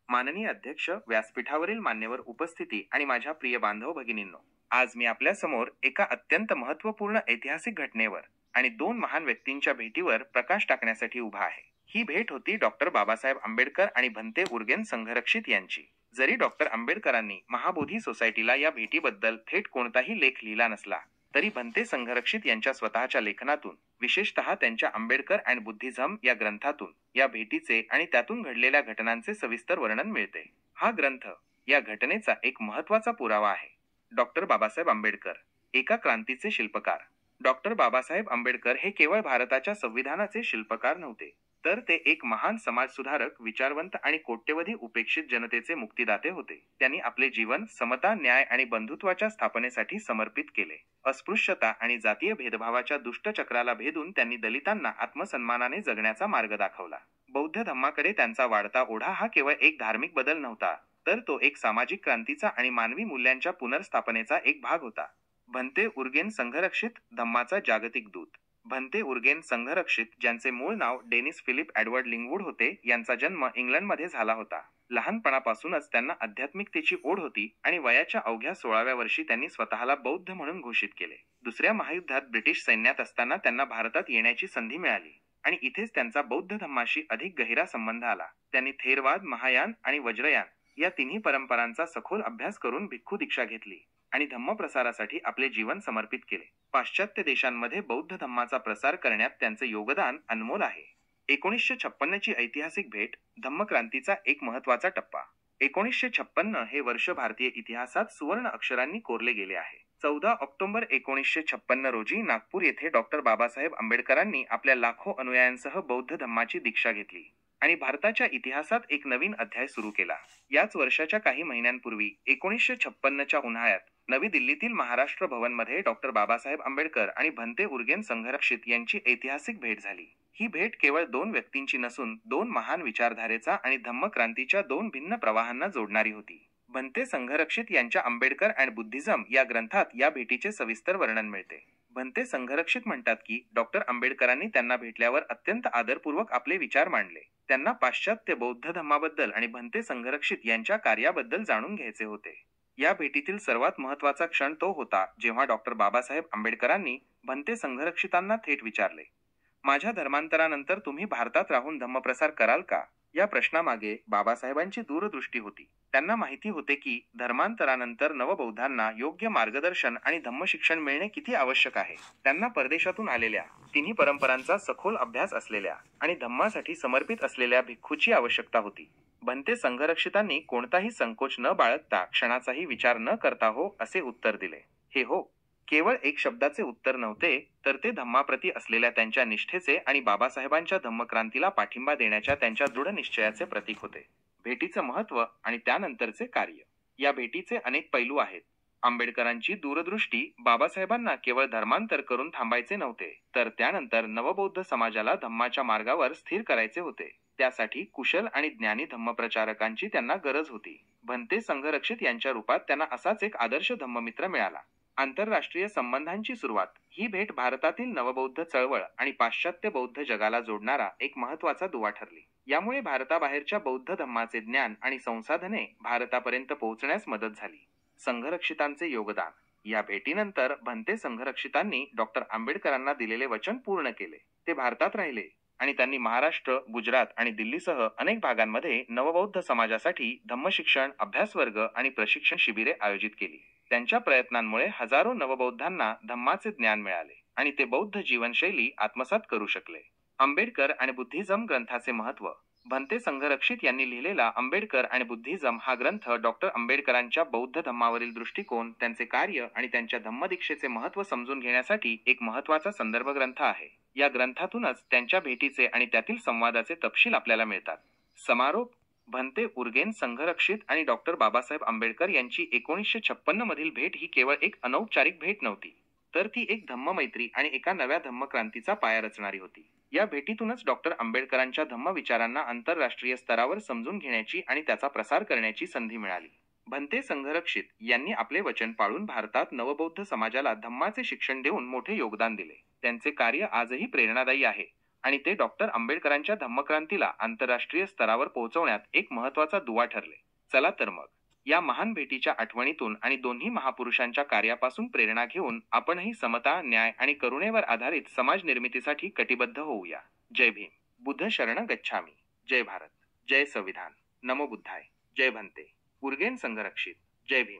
माननीय अध्यक्ष, व्यासपीठावरील मान्यवर उपस्थिती आणि माझ्या प्रिय बांधव भगिनींनो, आज मी आपल्या समोर एका अत्यंत महत्त्वपूर्ण ऐतिहासिक घटनेवर आणि दोन महान व्यक्तींच्या भेटीवर प्रकाश टाकण्यासाठी उभा आहे. ही भेट होती डॉक्टर बाबासाहेब आंबेडकर आणि भंते उर्गेन संघरक्षित यांची. जरी डॉक्टर आंबेडकरांनी महाबोधी सोसायटीला या भेटीबद्दल थेट कोणताही लेख लिहिला नसला, तरी भंते संघरक्षित यांच्या स्वतःच्या लेखनातून, विशेषतः त्यांच्या आंबेडकर अँड बुद्धिझम या ग्रंथातून, या भेटीचे आणि त्यातून घडलेल्या घटनांचे सविस्तर वर्णन मिळते. हा ग्रंथ या घटनेचा एक महत्त्वाचा पुरावा आहे. डॉक्टर बाबासाहेब आंबेडकर, एका क्रांतीचे शिल्पकार. डॉक्टर बाबासाहेब आंबेडकर हे केवळ भारताच्या संविधानाचे शिल्पकार नव्हते, तर ते एक महान समाजसुधारक, विचारवंत आणि कोट्यवधी उपेक्षित जनतेचे मुक्तिदाते होते. त्यांनी आपले जीवन समता, न्याय आणि बंधुत्वाच्या स्थापनेसाठी समर्पित केले. अस्पृश्यता आणि जातीय भेदभावाच्या दुष्टचक्राला भेदून त्यांनी दलितांना आत्मसन्मानाने जगण्याचा मार्ग दाखवला. बौद्ध धम्माकडे त्यांचा वाढता ओढा हा केवळ एक धार्मिक बदल नव्हता, तर तो एक सामाजिक क्रांतीचा आणि मानवी मूल्यांच्या पुनर्स्थापनेचा एक भाग होता. भंते उर्गेन संघरक्षित, धम्माचा जागतिक दूत. भंते उर्गेन संघरक्षित, ज्यांचे मूळ नाव डेनिस फिलिप एडवर्ड लिंगवूड होते, यांचा जन्म इंग्लंडमध्ये झाला होता. लहानपणापासूनच त्यांना आध्यात्मिकतेची ओढ होती आणि वयाच्या अवघ्या 16व्या वर्षी त्यांनी स्वतःला बौद्ध म्हणून घोषित केले. दुसऱ्या महायुद्धात ब्रिटिश सैन्यात असताना त्यांना भारतात येण्याची संधी मिळाली आणि इथेच त्यांचा बौद्ध धम्माशी अधिक गहिरा संबंध आला. त्यांनी थेरवाद, महायान आणि वज्रयान या तिन्ही परंपरांचा सखोल अभ्यास करून भिक्खू दीक्षा घेतली आणि धम्मप्रसारासाठी आपले जीवन समर्पित केले. पाश्चात्य देशांमध्ये बौद्ध धम्माचा प्रसार करण्यात त्यांचे योगदान अनमोल आहे. 1956 ची ऐतिहासिक भेट, धम्मक्रांतीचा एक महत्त्वाचा टप्पा. 1956 हे वर्ष भारतीय इतिहासात सुवर्ण अक्षरांनी कोरले गेले आहे. 14 ऑक्टोबर 1956 रोजी नागपूर येथे डॉक्टर बाबासाहेब आंबेडकरांनी आपल्या लाखो अनुयायांसह बौद्ध धम्माची दीक्षा घेतली आणि भारताच्या इतिहासात एक नवीन अध्याय सुरू केला. याच वर्षाच्या काही महिन्यांपूर्वी 1956 च्या उन्हाळ्यात नवी दिल्लीतील महाराष्ट्र भवनमध्ये डॉक्टर बाबासाहेब आंबेडकर आणि भंते उर्गेन संघरक्षित यांची ऐतिहासिक भेट झाली. ही भेट केवळ दोन व्यक्तींची नसून दोन महान विचारधारेचा आणि धम्मक्रांतीच्या दोन भिन्न प्रवाहांना जोडणारी होती. भंते संघरक्षित यांच्या आंबेडकर अँड बुद्धिझम या ग्रंथात या भेटीचे सविस्तर वर्णन मिळते. भंते संघरक्षित म्हणतात की डॉक्टर आंबेडकरांनी त्यांना भेटल्यावर अत्यंत आदरपूर्वक आपले विचार मांडले. त्यांना पाश्चात्य बौद्ध धम्माबद्दल आणि भंते संघरक्षित यांच्या कार्याबद्दल जाणून घ्यायचे होते. या भेटीतील सर्वात महत्त्वाचा क्षण तो होता जेव्हा डॉक्टर बाबासाहेब आंबेडकरांनी भंते संघरक्षितांना थेट विचारले, माझ्या धर्मांतरानंतर तुम्ही भारतात राहून धम्मप्रसार कराल का? या प्रश्नामागे बाबासाहेबांची दूरदृष्टी होती. त्यांना माहिती होते की धर्मांतरानंतर नवबौद्धांना योग्य मार्गदर्शन आणि धम्मशिक्षण मिळणे किती आवश्यक आहे. त्यांना परदेशातून आलेल्या, तिन्ही परंपरांचा सखोल अभ्यास असलेल्या आणि धम्मासाठी समर्पित असलेल्या भिक्खूची आवश्यकता होती. भंते संघरक्षितांनी कोणताही संकोच न बाळगता, क्षणाचाही विचार न करता हो असे उत्तर दिले. हे हो केवळ एक शब्दाचे उत्तर नव्हते, तर ते धम्माप्रती असलेल्या त्यांच्या निष्ठेचे आणि बाबासाहेबांच्या धम्मक्रांतीला पाठिंबा देण्याच्या त्यांच्या दृढ निश्चयाचे प्रतीक होते. भेटीचं महत्त्व आणि त्यानंतरचे कार्य. या भेटीचे अनेक पैलू आहेत. आंबेडकरांची दूरदृष्टी, बाबासाहेबांना केवळ धर्मांतर करून थांबायचे नव्हते, तर त्यानंतर नवबौद्ध समाजाला धम्माच्या मार्गावर स्थिर करायचे होते. त्यासाठी कुशल आणि ज्ञानी धम्मप्रचारकांची त्यांना गरज होती. भंते संघरक्षित यांच्या रूपात त्यांना असाच एक आदर्श धम्ममित्र मिळाला. आंतरराष्ट्रीय संबंधांची सुरुवात. ही भेट भारतातील नवबौद्ध चळवळ आणि पाश्चात्य बौद्ध जगाला जोडणारा एक महत्त्वाचा दुवा ठरली. यामुळे भारताबाहेरच्या बौद्ध धम्माचे ज्ञान आणि संसाधने भारतापर्यंत पोहोचण्यास मदत झाली. संघरक्षितांचे योगदान. या भेटीनंतर भंते संघरक्षितांनी डॉक्टर आंबेडकरांना दिलेले वचन पूर्ण केले. ते भारतात राहिले आणि त्यांनी महाराष्ट्र, गुजरात आणि दिल्लीसह अनेक भागांमध्ये नवबौद्ध समाजासाठी धम्मशिक्षण, अभ्यासवर्ग आणि प्रशिक्षण शिबिरे आयोजित केली. त्यांच्या प्रयत्नांमुळे हजारो नवबौद्धांना धम्माचे ज्ञान मिळाले आणि ते बौद्ध जीवनशैली आत्मसात करू शकले. आंबेडकर आणि बुद्धिझम ग्रंथाचे महत्त्व. भंते संघरक्षित यांनी लिहिलेला आंबेडकर आणि बुद्धिझम हा ग्रंथ डॉक्टर आंबेडकरांच्या बौद्ध धम्मावरील दृष्टिकोन, त्यांचे कार्य आणि त्यांच्या धम्मदीक्षेचे महत्त्व समजून घेण्यासाठी एक महत्त्वाचा संदर्भ ग्रंथ आहे. या ग्रंथातूनच त्यांच्या भेटीचे आणि त्यातील संवादाचे तपशील आपल्याला मिळतात. समारोप. भंते उर्गेन संघरक्षित आणि डॉक्टर बाबासाहेब आंबेडकर यांची 1956 मधील भेट ही केवळ एक अनौपचारिक भेट नव्हती, तर ती एक धम्ममैत्री आणि एका नव्या धम्मक्रांतीचा पाया रचणारी होती. या भेटीतूनच डॉक्टर आंबेडकरांच्या धम्मविचारांना आंतरराष्ट्रीय स्तरावर समजून घेण्याची आणि त्याचा प्रसार करण्याची संधी मिळाली. भंते संघरक्षित यांनी आपले वचन पाळून भारतात नवबौद्ध समाजाला धम्माचे शिक्षण देऊन मोठे योगदान दिले. त्यांचे कार्य आजही प्रेरणादायी आहे. आणि ते डॉक्टर आंबेडकरांच्या धम्मक्रांतीला आंतरराष्ट्रीय स्तरावर पोहोचवण्यात एक महत्वाचा दुवा ठरले. चला तर मग या महान भेटीच्या आठवणीतून आणि दोन्ही महापुरुषांच्या कार्यापासून प्रेरणा घेऊन आपणही समता, न्याय आणि करुणेवर आधारित समाज निर्मितीसाठी कटिबद्ध होऊया. जय भीम. बुद्ध शरण गच्छामी. जय भारत. जय संविधान. नमो बुद्धाय. जय भन्ते. उर्गेन संघरक्षित. जय भीम.